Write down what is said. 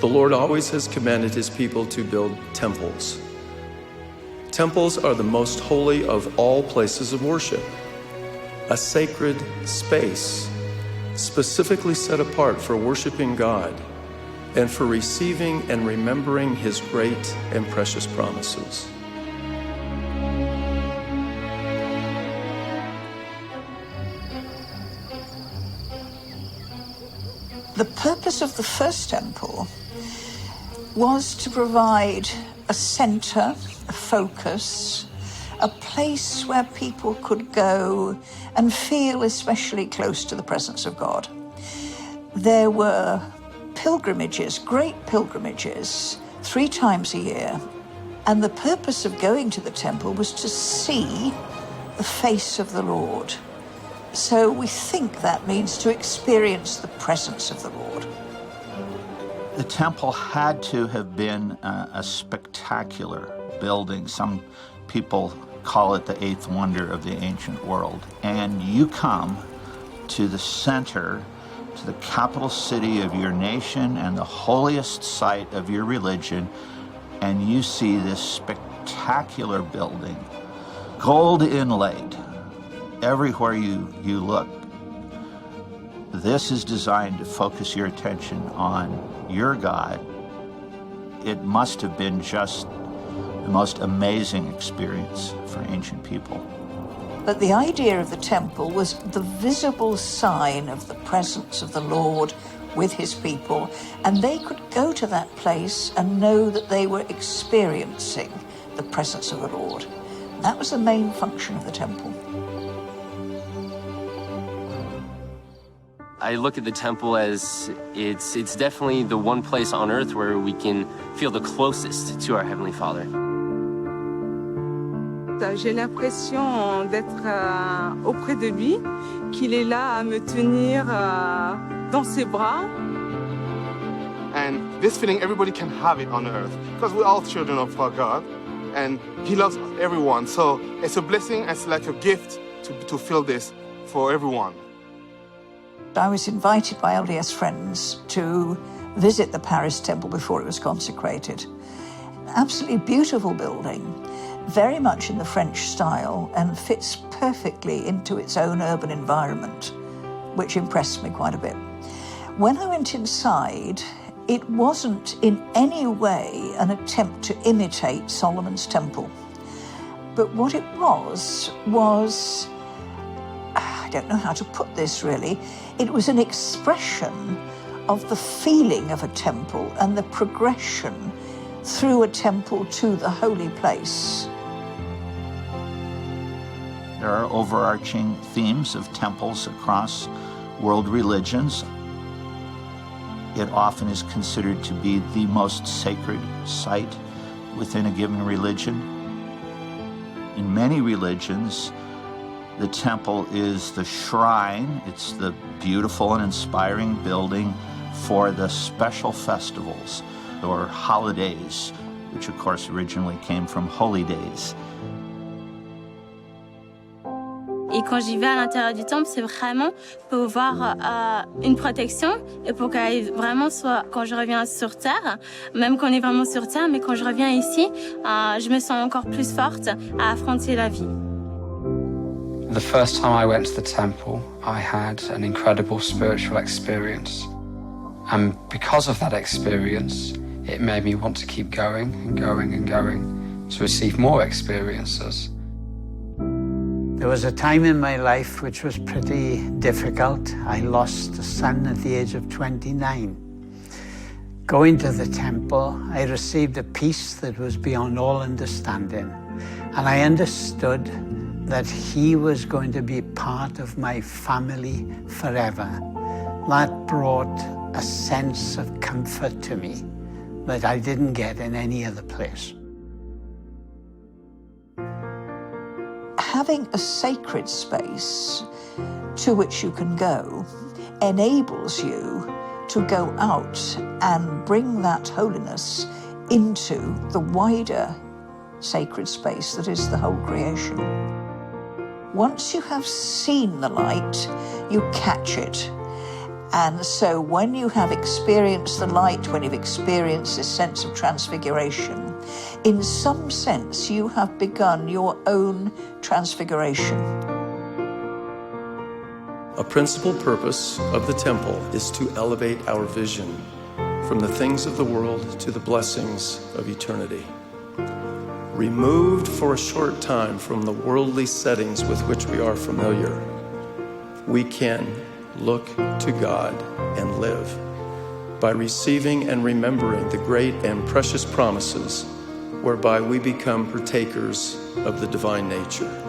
The Lord always has commanded his people to build temples. Temples are the most holy of all places of worship, a sacred space specifically set apart for worshiping God and for receiving and remembering his great and precious promises. The purpose of the first temple was to provide a center, a focus, a place where people could go and feel especially close to the presence of God. There were pilgrimages, great pilgrimages, 3 times a year, and the purpose of going to the temple was to see the face of the Lord. So we think that means to experience the presence of the Lord. The temple had to have been a spectacular building. Some people call it the 8th wonder of the ancient world. And you come to the center, to the capital city of your nation and the holiest site of your religion, and you see this spectacular building, gold inlaid everywhere you look. This is designed to focus your attention on your God. It must have been just the most amazing experience for ancient people. But the idea of the temple was the visible sign of the presence of the Lord with his people, and they could go to that place and know that they were experiencing the presence of the Lord. That was the main function of the temple. I look at the temple as it's definitely the one place on earth where we can feel the closest to our Heavenly Father. J'ai l'impression d'être auprès de lui, qu'il est là à me tenir dans ses bras. And this feeling, everybody can have it on earth, because we're all children of God, and he loves everyone. So it's a blessing, it's like a gift to feel this for everyone. I was invited by LDS friends to visit the Paris temple before it was consecrated. Absolutely beautiful building, very much in the French style, and fits perfectly into its own urban environment, which impressed me quite a bit. When I went inside, it wasn't in any way an attempt to imitate Solomon's temple. But what it was, I don't know how to put this really, it was an expression of the feeling of a temple and the progression through a temple to the holy place. There are overarching themes of temples across world religions. It often is considered to be the most sacred site within a given religion. In many religions, the temple is the shrine. It's the beautiful and inspiring building for the special festivals or holidays, which of course originally came from holy days. Et quand j'y vais à l'intérieur du temple, c'est vraiment pour voir une protection et pour qu'elle vraiment soit, quand je reviens sur Terre, même qu'on est vraiment sur Terre, mais quand je reviens ici, je me sens encore plus forte à affronter la vie. The first time I went to the temple, I had an incredible spiritual experience. And because of that experience, it made me want to keep going and going and going to receive more experiences. There was a time in my life which was pretty difficult. I lost a son at the age of 29. Going to the temple, I received a peace that was beyond all understanding. And I understood that he was going to be part of my family forever. That brought a sense of comfort to me that I didn't get in any other place. Having a sacred space to which you can go enables you to go out and bring that holiness into the wider sacred space that is the whole creation. Once you have seen the light, you catch it, And so when you have experienced the light, when you've experienced this sense of transfiguration, in some sense you have begun your own transfiguration. A principal purpose of the temple is to elevate our vision from the things of the world to the blessings of eternity. Removed for a short time from the worldly settings with which we are familiar, we can look to God and live by receiving and remembering the great and precious promises whereby we become partakers of the divine nature.